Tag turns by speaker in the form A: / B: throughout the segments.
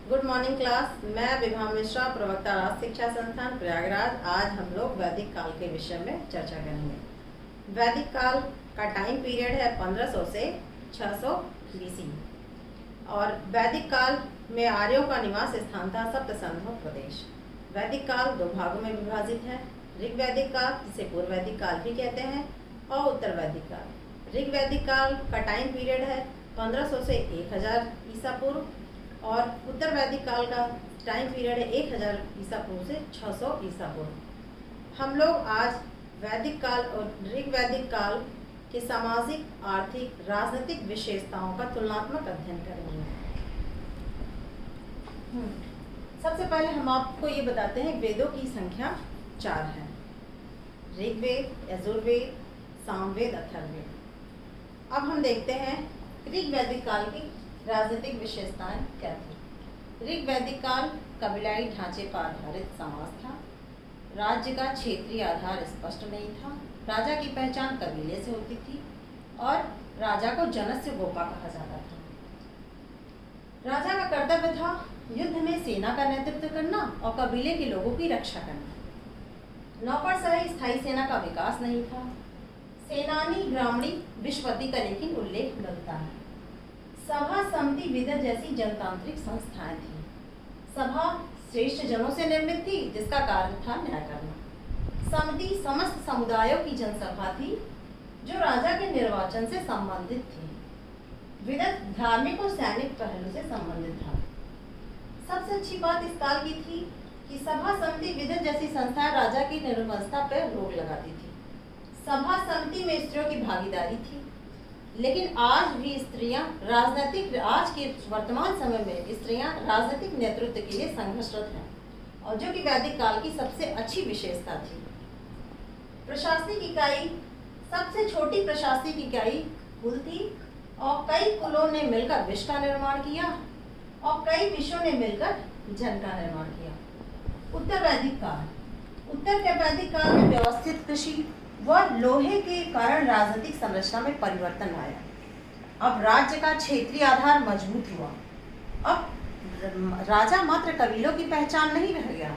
A: Good morning class. मैं विभा मिश्रा, प्रवक्ता राज शिक्षा संस्थान प्रयागराज। आज हम लोग वैदिक काल के विषय में चर्चा करेंगे। वैदिक काल का टाइम पीरियड है 1500 से 600 BC और वैदिक काल में आर्यों का निवास स्थान था सप्तसंधव प्रदेश। वैदिक काल दो भागों में विभाजित है। ऋग वैदिक काल, जिसे पूर्व वैदिक काल भी कहते हैं, और उत्तर वैदिक काल। ऋग वैदिक काल का टाइम पीरियड है 1500 से 1000 ईसा पूर्व और उत्तर वैदिक काल का टाइम पीरियड है 1000 ईसा पूर्व से 600 ईसा पूर्व। हम लोग आज वैदिक काल और ऋग वैदिक काल के सामाजिक, आर्थिक, राजनीतिक विशेषताओं का तुलनात्मक अध्ययन करेंगे। सबसे पहले हम आपको ये बताते हैं, वेदों की संख्या 4 है। ऋग्वेद, यजुर्वेद, सामवेद, अथर्ववेद। अब हम देखते हैं ऋग वैदिक काल की राजनीतिक विशेषताएं क्या थी। ऋग वैदिक काल कबीलाई ढांचे पर आधारित समाज था। राज्य का क्षेत्रीय आधार स्पष्ट नहीं था। राजा की पहचान कबीले से होती थी और राजा को जनस्य गोपा कहा जाता था। राजा का कर्तव्य था युद्ध में सेना का नेतृत्व करना और कबीले के लोगों की रक्षा करना। नौकरशाही स्थायी सेना का विकास नहीं था। सेनानी ग्रामीण विश्वपति का लेकिन उल्लेख मिलता है। सभा, समिति, विदर जैसी जनतांत्रिक संस्थाएं थी। सभा श्रेष्ठ जनों से निर्मित थी, जिसका कार्य था न्याय करना। समिति समस्त समुदायों की जनसभा थी, जो राजा के निर्वाचन से संबंधित थी। विदर धार्मिक और सैनिक पहलू से संबंधित था। सबसे अच्छी बात इस काल की थी कि सभा, समिति, विदर जैसी संस्थाएं राजा की निर्व्यवस्था पर रोक लगाती थी। सभा, समिति में स्त्रियों की भागीदारी थी, लेकिन आज भी स्त्रियां राजनीतिक, आज के वर्तमान समय में स्त्रियां राजनीतिक नेतृत्व के लिए संघर्षरत हैं, और जो कि वैदिक काल की सबसे अच्छी विशेषता थी। प्रशासनिक इकाई, सबसे छोटी प्रशासनिक इकाई कुल थी और कई कुलों ने मिलकर विश्व का निर्माण किया और कई विश्वों ने मिलकर जन का निर्माण किया। उत्तर वैदिक काल, उत्तर के वैदिक काल में व्यवस्थित कृषि व लोहे के कारण राजनीतिक संरचना में परिवर्तन आया। अब राज्य का क्षेत्रीय आधार मजबूत हुआ। अब राजा मात्र कबीलों की पहचान नहीं रह गया,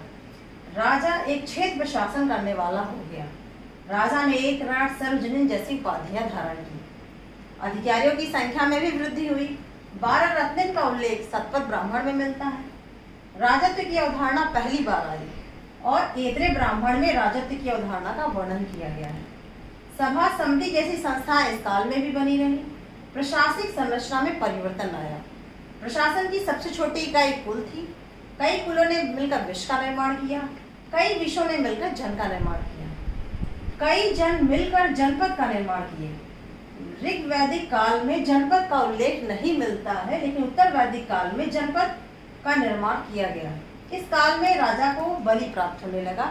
A: राजा एक क्षेत्र शासन करने वाला हो गया। राजा ने एक राट, सर्वजनीन जैसी उपाधियां धारण की। अधिकारियों की संख्या में भी वृद्धि हुई। 12 रत्न का उल्लेख सतपथ ब्राह्मण में मिलता है। राजत्व की अवधारणा पहली बार आई और ऐतरेय ब्राह्मण में राजत्व की अवधारणा का वर्णन किया गया है। सभा, समिति जैसी संस्थाएं इस काल में भी बनी रही। प्रशासनिक संरचना में परिवर्तन आया। प्रशासन की सबसे छोटी इकाई कुल थी। कई कुलों ने मिलकर विश्व का निर्माण किया, कई विश्वों ने मिलकर जन का निर्माण किया, कई जन मिलकर जनपद का निर्माण किए। ऋग वैदिक काल में जनपद का उल्लेख नहीं मिलता है, लेकिन उत्तर वैदिक काल में जनपद का निर्माण किया गया। इस काल में राजा को बलि प्राप्त होने लगा।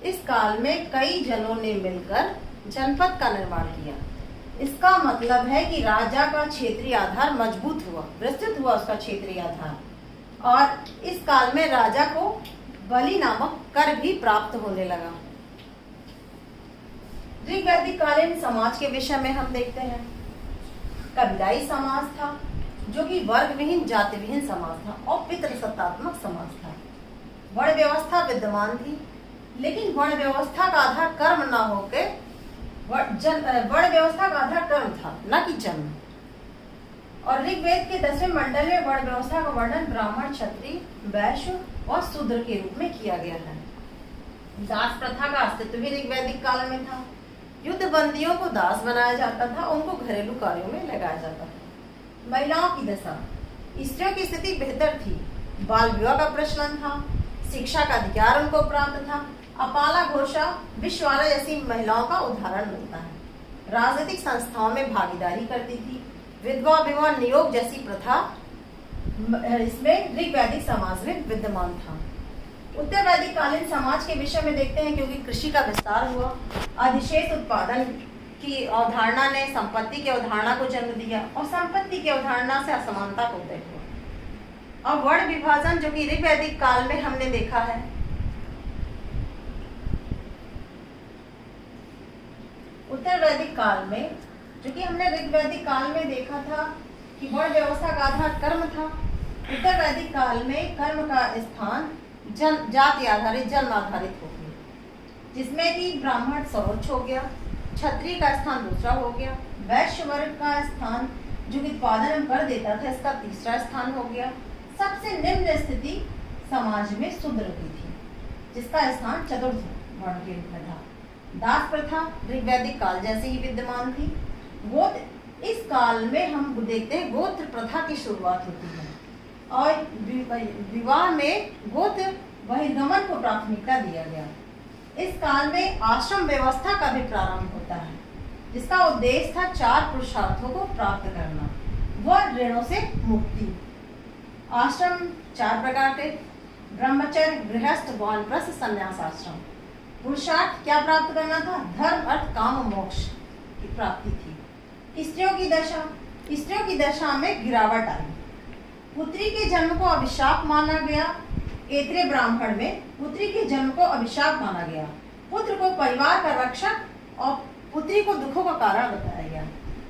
A: इस काल में कई जनों ने मिलकर जनपद का निर्माण किया। इसका मतलब है कि राजा का क्षेत्रीय आधार मजबूत हुआ, विस्तृत हुआ उसका क्षेत्रीय आधार, और इस काल में राजा को बलि नामक कर भी प्राप्त होने लगा। ऋग वैदिक कालीन समाज के विषय में हम देखते हैं। कबीलाई समाज था, जो कि वर्ग विहीन, जाति विहीन समाज था और पितृसत्तात्मक समाज था। वर्ण व्यवस्था विद्यमान थी, लेकिन वर्ण व्यवस्था का आधार कर्म न होकर वर्ण व्यवस्था का आधार कर्म था, न कि जन्म। और ऋग्वेद के 10वें मंडल में वर्ण व्यवस्था का वर्णन ब्राह्मण, क्षत्रिय, वैश्य और शूद्र के रूप में किया गया है। दास प्रथा का अस्तित्व भी ऋग्वैदिक काल में था। युद्ध बंदियों को दास बनाया जाता था, उनको घरेलू कार्यों में लगाया जाता था। महिलाओं की दशा, स्त्रियों की स्थिति बेहतर थी। बाल विवाह का प्रचलन था। शिक्षा का अधिकार उनको प्राप्त था। अपाला घोषा, विश्वाला जैसी महिलाओं का उदाहरण मिलता है। राजनीतिक संस्थाओं में भागीदारी करती थी। विधवा विवाह नियोग जैसी प्रथा इसमें ऋग्वैदिक समाज में विद्यमान था। उत्तर वैदिक कालीन समाज के विषय में देखते हैं, क्योंकि कृषि का विस्तार हुआ। अधिशेष उत्पादन की अवधारणा ने संपत्ति की अवधारणा को जन्म दिया और संपत्ति की अवधारणा से असमानता को उदय हुआ। और वर्ण विभाजन, जो कि ऋग्वैदिक काल में हमने देखा है, उत्तर वैदिक काल में, जो कि हमने ऋग्वैदिक काल में देखा था कि वर्ण व्यवस्था का आधार कर्म था, उत्तर वैदिक काल में कर्म का स्थान जाति आधारित जन्म आधारित हो गया, जिसमें कि ब्राह्मण सर्वोच्च हो गया, क्षत्रिय का स्थान दूसरा हो गया, वैश्य वर्ग का स्थान जो उत्पादन कर देता था इसका तीसरा स्थान हो गया। सबसे निम्न स्थिति समाज में शूद्र की थी, जिसका स्थान चतुर्थ वर्ण के रूप में था। दास प्रथा ऋग्वैदिक काल जैसे ही विद्यमान थी। गोत्र, इस काल में हम देखते हैं गोत्र प्रथा की शुरुआत होती है और विवाह में गोत्र बहिर्गमन को प्राथमिकता दिया गया। इस काल में आश्रम व्यवस्था का भी प्रारंभ होता है, जिसका उद्देश्य था 4 पुरुषार्थों को प्राप्त करना व ऋणों से मुक्ति। आश्रम 4 प्रकार के, ब्रह्मचर्य, गृहस्थ, वानप्रस्थ, संन्यास आश्रम। पुरुषार्थ क्या प्राप्त करना था? धर्म, अर्थ, काम, मोक्ष की प्राप्ति थी। स्त्रियों की दशा, स्त्रियों की दशा में गिरावट आई। पुत्री के जन्म को अभिशाप माना गया। ऐत्रेय ब्राह्मण में पुत्री के जन्म को अभिशाप माना गया। पुत्र को परिवार का रक्षक और पुत्री को दुखों का कारण बताया गया।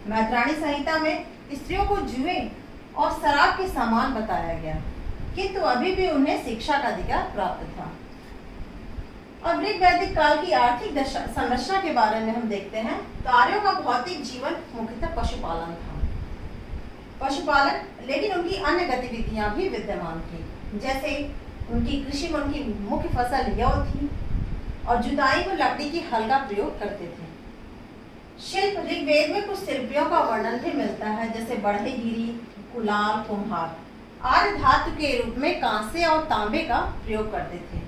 A: मैत्राणी संहिता में स्त्रियों को जुए और शराब के समान बताया गया, किंतु अभी भी उन्हें शिक्षा का अधिकार प्राप्त था। अब ऋग्वैदिक काल की आर्थिक संरचना के बारे में हम देखते हैं तो आर्यों का भौतिक जीवन मुख्यतः पशुपालन था। पशुपालन, लेकिन उनकी अन्य गतिविधियां भी विद्यमान थी, जैसे उनकी कृषि में उनकी मुख्य फसल यौ थी और जुताई में लकड़ी की हल का प्रयोग करते थे। शिल्प, ऋग्वेद में कुछ शिल्पियों का वर्णन भी मिलता है, जैसे बढ़ईगिरी, कुलाल, कुम्हार। आर्य धातु के रूप में कांसे और तांबे का प्रयोग करते थे।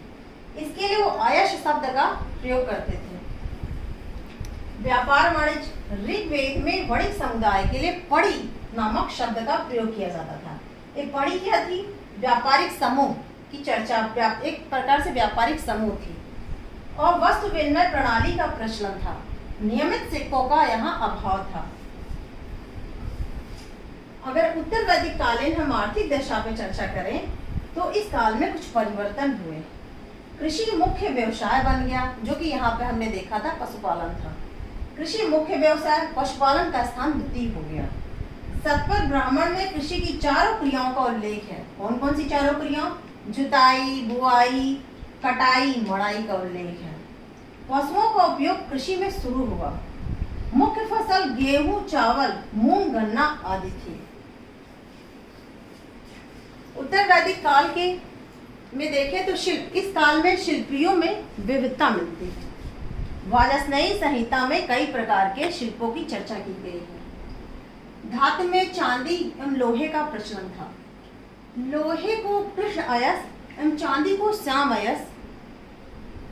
A: इसके लिए वो आयश शब्द का प्रयोग करते थे। व्यापार वाणिज्य, ऋग्वेद में वणिक समुदाय के लिए पड़ी नामक शब्द का प्रयोग किया जाता था। एक पड़ी क्या थी? व्यापारिक समूह की चर्चा, एक प्रकार से व्यापारिक समूह थी और वस्तु विनिमय प्रणाली का प्रचलन था। नियमित सिक्कों का यहाँ अभाव था। अगर उत्तर वैदिक कालीन हम आर्थिक दशा पे चर्चा करें तो इस काल में कुछ परिवर्तन हुए। कृषि मुख्य व्यवसाय बन गया, जो कि यहाँ पे हमने देखा था पशुपालन था। कृषि मुख्य व्यवसाय, पशुपालन का स्थान द्वितीय हो गया। सतपथ ब्राह्मण में कृषि की 4 क्रियाओं का उल्लेख है। कौन कौन सी 4 क्रियाओं? जुताई, बुआई, कटाई, मड़ाई का उल्लेख है। पशुओं का उपयोग कृषि में शुरू हुआ। मुख्य फसल गेहूं, चावल, मूंग, गन्ना आदि थी। उत्तर वैदिक काल के में देखें तो शिल्प, इस काल में शिल्पियों में विविधता मिलती है। वाजस्नेयी संहिता में कई प्रकार के शिल्पों की चर्चा की गई है। धातु में चांदी एवं लोहे का प्रचलन था। लोहे को कृष्ण अयस एवं चांदी को श्याम अयस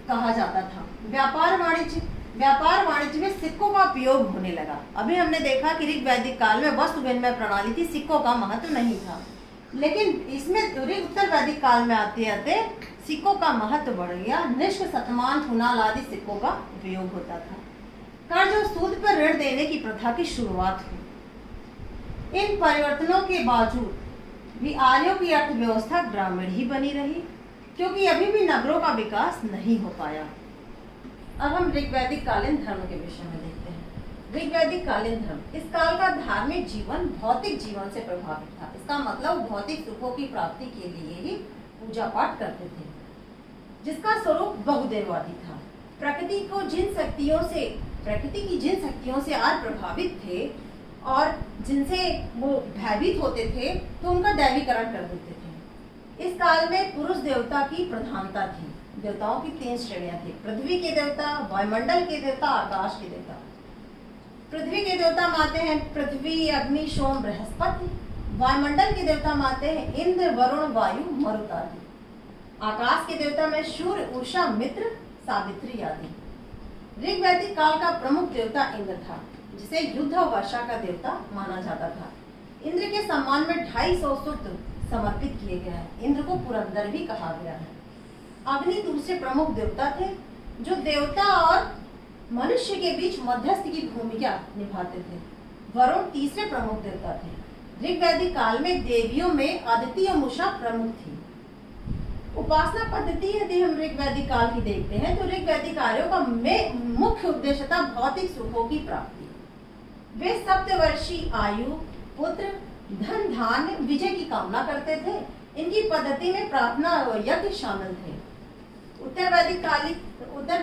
A: कहा जाता था। व्यापार वाणिज्य में सिक्कों का उपयोग होने लगा। अभी हमने देखा कि ऋग्वैदिक काल में वस्तु विनिमय प्रणाली थी, सिक्कों का महत्व नहीं था, लेकिन इसमें उत्तर वैदिक काल में आते आते सिक्कों का महत्व बढ़ गया। निष्क, शतमान, थुनाल आदि सिक्कों का उपयोग होता था। कर्ज और सूद पर ऋण देने की प्रथा की शुरुआत हुई। इन परिवर्तनों के बावजूद भी आर्यों की अर्थव्यवस्था ग्रामीण ही बनी रही, क्योंकि अभी भी नगरों का विकास नहीं हो पाया। अब हम ऋग्वैदिक कालीन धर्म के विषय में देखते हैं। ऋग्वैदिक कालीन धर्म, इस काल का धार्मिक जीवन भौतिक जीवन से प्रभावित था। इसका मतलब भौतिक सुखों की प्राप्ति के लिए ही पूजा पाठ करते थे, जिसका स्वरूप बहुदेववादी था। प्रकृति की जिन शक्तियों से आर्य प्रभावित थे और जिनसे वो भयभीत होते थे, तो उनका दैवीकरण कर देते थे। इस काल में पुरुष देवता की प्रधानता थी। देवताओं की 3 श्रेणियां थी: पृथ्वी के देवता, वायुमंडल के देवता, आकाश के देवता। पृथ्वी के देवता मानते हैं पृथ्वी, अग्नि, सोम, बृहस्पति। वायुमंडल के देवता मानते हैं इंद्र, वरुण, वायु, मरुत आदि। आकाश के देवता में सूर्य, उषा, मित्र, सावित्री आदि। ऋग्वैदिक काल का प्रमुख देवता इंद्र था, जिसे युद्ध और वर्षा का देवता माना जाता था। इंद्र के सम्मान में 250 सूत्र समर्पित किए गए हैं। इंद्र को पुरंदर भी कहा गया है। अग्नि दूसरे प्रमुख देवता थे, जो देवता और मनुष्य के बीच मध्यस्थ की भूमिका निभाते थे। वरुण तीसरे प्रमुख देवता थे। ऋग्वैदिक काल में देवियों में अदिति और उषा प्रमुख थी। उपासना पद्धति यदि हम ऋग्वैदिक काल की देखते हैं तो ऋग्वैदिक आर्यों का मुख्य उद्देश्य था भौतिक सुखों की प्राप्ति। वे सप्तवर्षीय आयु, पुत्र, धन धान्य विजय की कामना करते थे। इनकी पद्धति में प्रार्थना और यज्ञ शामिल थे। उत्तर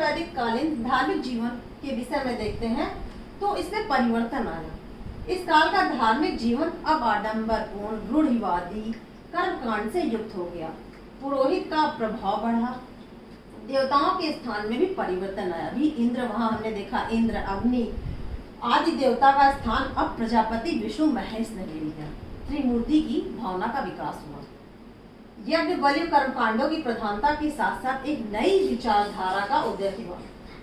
A: वैदिक कालीन धार्मिक जीवन के विषय में देखते हैं तो इसमें परिवर्तन आया। इस काल का धार्मिक जीवन अब आडंबरपूर्ण, रूढ़िवादी, कर्मकांड से युक्त हो गया। पुरोहित का प्रभाव बढ़ा। देवताओं के स्थान में भी परिवर्तन आया। भी इंद्र, वहां हमने देखा इंद्र, अग्नि आदि देवता का स्थान अब प्रजापति, विष्णु, महेश ने ले लिया। त्रिमूर्ति की भावना का विकास हुआ। यज्ञ, बलि, कर्मकांडों की प्रधानता के साथ साथ एक नई विचारधारा का उदय हुआ,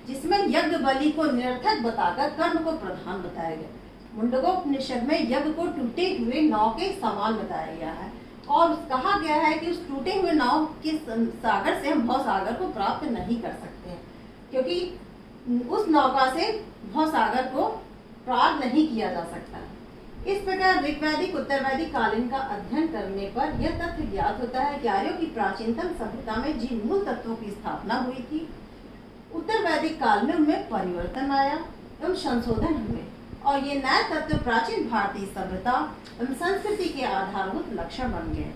A: जिसमें यज्ञ बलि को निरर्थक बताकर कर्म को प्रधान बताया गया। मुंडकोपनिषद में यज्ञ को टूटे हुए नाव के समान बताया गया है और कहा गया है कि उस टूटे हुए नाव के सागर से हम भव सागर को प्राप्त नहीं कर सकते हैं, क्योंकि उस नौका से भव सागर को पार नहीं किया जा सकता। इस प्रकार ऋग्वैदिक उत्तर वैदिक कालीन का अध्ययन करने पर यह तथ्य ज्ञात होता है कि आर्यों की प्राचीनतम सभ्यता में जिन मूल तत्वों की स्थापना हुई थी, उत्तर वैदिक काल में उनमें परिवर्तन आया एवं संशोधन हुए और ये नए तत्व प्राचीन भारतीय सभ्यता एवं संस्कृति के आधारभूत लक्षण बन गए।